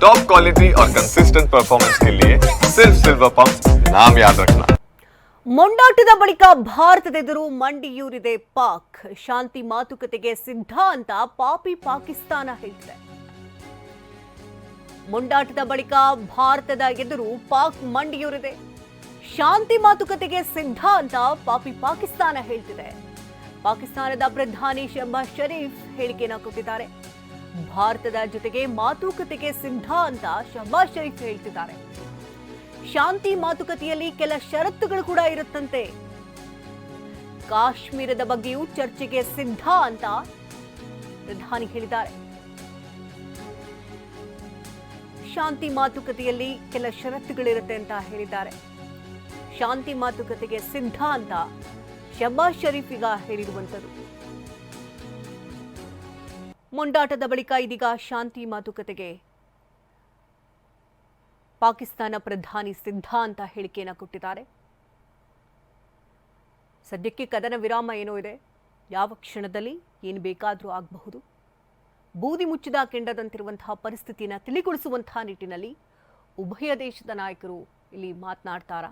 Top quality और consistent performance के लिए सिर्फ सिल्वर पंप नाम याद रखना। ಮೊಂಡಾಟದ ಬಳಿಕ ಭಾರತದೆದುರು ಮಂಡಿಯೂರಿದೆ ಪಾಕ್. ಶಾಂತಿ ಮಾತುಕತೆಗೆ ಸಿದ್ಧ ಅಂತ ಪಾಕಿಸ್ತಾನ ಹೇಳಿದೆ. ಮೊಂಡಾಟದ ಬಳಿಕ ಭಾರತದ ಎದುರು ಪಾಕ್ ಮಂಡಿಯೂರಿದೆ. ಶಾಂತಿ ಮಾತುಕತೆಗೆ ಸಿದ್ಧ ಅಂತ ಪಾಕಿಸ್ತಾನ ಹೇಳ್ತಿದೆ. ಪಾಕಿಸ್ತಾನದ ಪ್ರಧಾನಿ ಶಹಬಾಜ್ ಶರೀಫ್ ಹೇಳಿಕೆಯನ್ನು ಕೊಟ್ಟಿದ್ದಾರೆ. ಭಾರತದ ಜೊತೆಗೆ ಮಾತುಕತೆಗೆ ಸಿದ್ಧ ಅಂತ ಶಹಬಾಜ್ ಶರೀಫ್ ಹೇಳ್ತಿದ್ದಾರೆ. ಶಾಂತಿ ಮಾತುಕತೆಯಲ್ಲಿ ಕೆಲ ಷರತ್ತುಗಳು ಕೂಡ ಇರುತ್ತಂತೆ. ಕಾಶ್ಮೀರದ ಬಗ್ಗೆಯೂ ಚರ್ಚೆಗೆ ಸಿದ್ಧ ಅಂತ ಪ್ರಧಾನಿ ಹೇಳಿದ್ದಾರೆ. ಶಾಂತಿ ಮಾತುಕತೆಯಲ್ಲಿ ಕೆಲ ಷರತ್ತುಗಳಿರುತ್ತೆ ಅಂತ ಹೇಳಿದ್ದಾರೆ. ಶಾಂತಿ ಮಾತುಕತೆಗೆ ಸಿದ್ಧ ಅಂತ ಶಹಬಾಜ್ ಶರೀಫ್ ಈಗ ಹೇಳಿರುವಂತದ್ದು. ಮೊಂಡಾಟದ ಬಳಿಕ ಇದೀಗ ಶಾಂತಿ ಮಾತುಕತೆಗೆ ಪಾಕಿಸ್ತಾನ ಪ್ರಧಾನಿ ಸಿದ್ಧ ಅಂತ ಹೇಳಿಕೆಯನ್ನು ಕೊಟ್ಟಿದ್ದಾರೆ. ಸದ್ಯಕ್ಕೆ ಕದನ ವಿರಾಮ ಏನೋ ಇದೆ. ಯಾವ ಕ್ಷಣದಲ್ಲಿ ಏನು ಬೇಕಾದರೂ ಆಗಬಹುದು. ಬೂದಿ ಮುಚ್ಚಿದ ಕೆಂಡದಂತಿರುವಂತಹ ಪರಿಸ್ಥಿತಿಯನ್ನು ತಿಳಿಗೊಳಿಸುವಂತಹ ನಿಟ್ಟಿನಲ್ಲಿ ಉಭಯ ದೇಶದ ನಾಯಕರು ಇಲ್ಲಿ ಮಾತನಾಡ್ತಾರಾ?